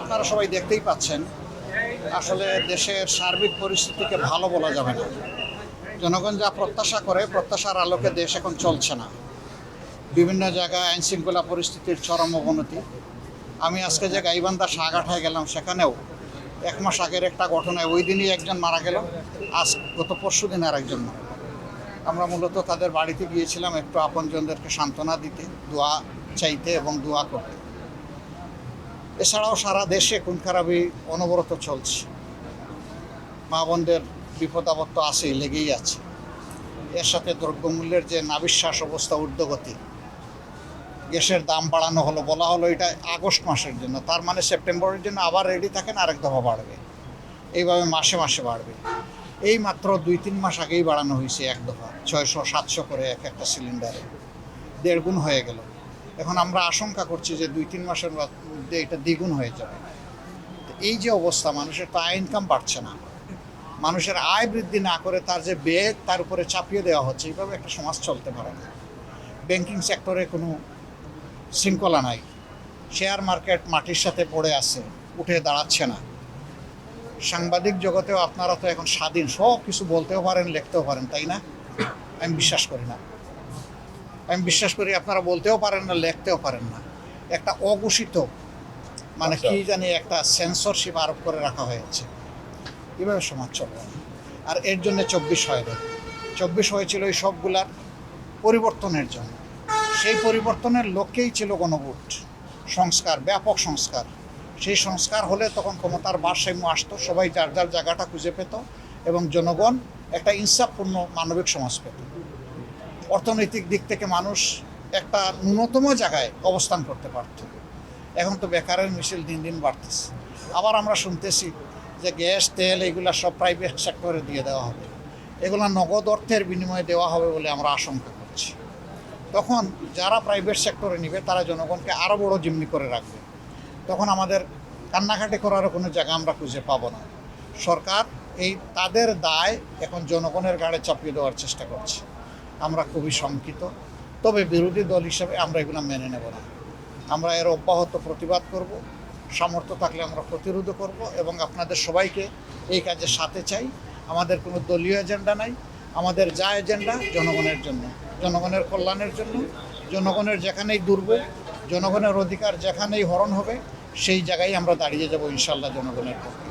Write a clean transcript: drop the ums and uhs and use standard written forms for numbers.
আপনারা সবাই দেখতেই পাচ্ছেন, আসলে দেশের সার্বিক পরিস্থিতিকে ভালো বলা যাবে না। জনগণ যা প্রত্যাশা করে, প্রত্যাশার আলোকে দেশ এখন চলছে না। বিভিন্ন জায়গায় আইনশৃঙ্খলা পরিস্থিতির চরম অবনতি। আমি আজকে যে গাইবান্ধা সাগাঠায় গেলাম, সেখানেও 1 মাস আগের একটা ঘটনায় ওই দিনই একজন মারা গেল, আজ গত পরশু দিন আর একজন মারা গেল। আমরা মূলত তাদের বাড়িতে গিয়েছিলাম একটু আপনজনদেরকে সান্ত্বনা দিতে, দোয়া চাইতে এবং দোয়া করতে। এছাড়াও সারা দেশে খুন খারাপি অনবরত চলছে। মা বোনদের বিপদ আপদ তো আছেই, লেগেই আছে। এর সাথে দ্রব্যমূল্যের যে নাবিশ্বাস অবস্থা, ঊর্ধ্বগতি, গ্যাসের দাম বাড়ানো হলো, বলা হলো এটা আগস্ট মাসের জন্য, তার মানে সেপ্টেম্বরের জন্য আবার রেডি থাকেন, আরেক দফা বাড়বে। এইভাবে মাসে মাসে বাড়বে। এই মাত্র 2-3 মাস আগেই বাড়ানো হয়েছে এক দফা, 600-700 করে একটা সিলিন্ডারে, 1.5 গুণ হয়ে গেল। এখন আমরা আশঙ্কা করছি যে 2-3 মাসের মধ্যে এটা দ্বিগুণ হয়ে যাবে। এই যে অবস্থা, মানুষের তো আয় ইনকাম বাড়ছে না, মানুষের আয় বৃদ্ধি না করে তার যে ব্যয় তার উপরে চাপিয়ে দেওয়া হচ্ছে, এইভাবে একটা সমাজ চলতে পারে না। ব্যাংকিং সেক্টরে কোনো শৃঙ্খলা নাই, শেয়ার মার্কেট মাটির সাথে পড়ে আছে, উঠে দাঁড়াচ্ছে না। সাংবাদিক জগতেও আপনারা তো এখন স্বাধীন, সব কিছু বলতেও পারেন, লিখতেও পারেন, তাই না? আমি বিশ্বাস করি না। আমি বিশ্বাস করি আপনারা বলতেও পারেন না, লিখতেও পারেন না। একটা অঘোষিত মানে কি জানি একটা সেন্সরশিপ আরোপ করে রাখা হয়েছে। এভাবে সমাজ চলবে না। আর এর জন্য 24 হয়নি। 24 হয়েছিল এই সবগুলার পরিবর্তনের জন্য। সেই পরিবর্তনের লক্ষ্যেই ছিল গণভোট, সংস্কার, ব্যাপক সংস্কার। সেই সংস্কার হলে তখন ক্ষমতার ভারসাম্য আসতো, সবাই যার যার জায়গাটা খুঁজে পেত এবং জনগণ একটা ইনসাফপূর্ণ মানবিক সমাজ পেত। অর্থনৈতিক দিক থেকে মানুষ একটা ন্যূনতম জায়গায় অবস্থান করতে পারত। এখন তো বেকারের মিছিল দিন দিন বাড়তেছে। আবার আমরা শুনতেছি যে গ্যাস, তেল এগুলা সব প্রাইভেট সেক্টরে দিয়ে দেওয়া হবে, এগুলো নগদ অর্থের বিনিময়ে দেওয়া হবে বলে আমরা আশঙ্কা করছি। তখন যারা প্রাইভেট সেক্টরে নেবে তারা জনগণকে আরও বড় জিম্মি করে রাখবে। তখন আমাদের কান্নাকাটি করারও কোনো জায়গা আমরা খুঁজে পাবো না। সরকার এই তাদের দায় এখন জনগণের ঘাড়ে চাপিয়ে দেওয়ার চেষ্টা করছে। আমরা খুবই শঙ্কিত, তবে বিরোধী দল হিসেবে আমরা এগুলো মেনে নেব না। আমরা এর অব্যাহত প্রতিবাদ করব, সামর্থ্য থাকলে আমরা প্রতিরোধ করব এবং আপনাদের সবাইকে এই কাজের সাথে চাই। আমাদের কোনো দলীয় এজেন্ডা নাই, আমাদের যা এজেন্ডা জনগণের জন্য, জনগণের কল্যাণের জন্য। জনগণের যেখানেই দুর্ভোগ, জনগণের অধিকার যেখানেই হরণ হবে, সেই জায়গায় আমরা দাঁড়িয়ে যাব ইনশাআল্লাহ জনগণের পক্ষে।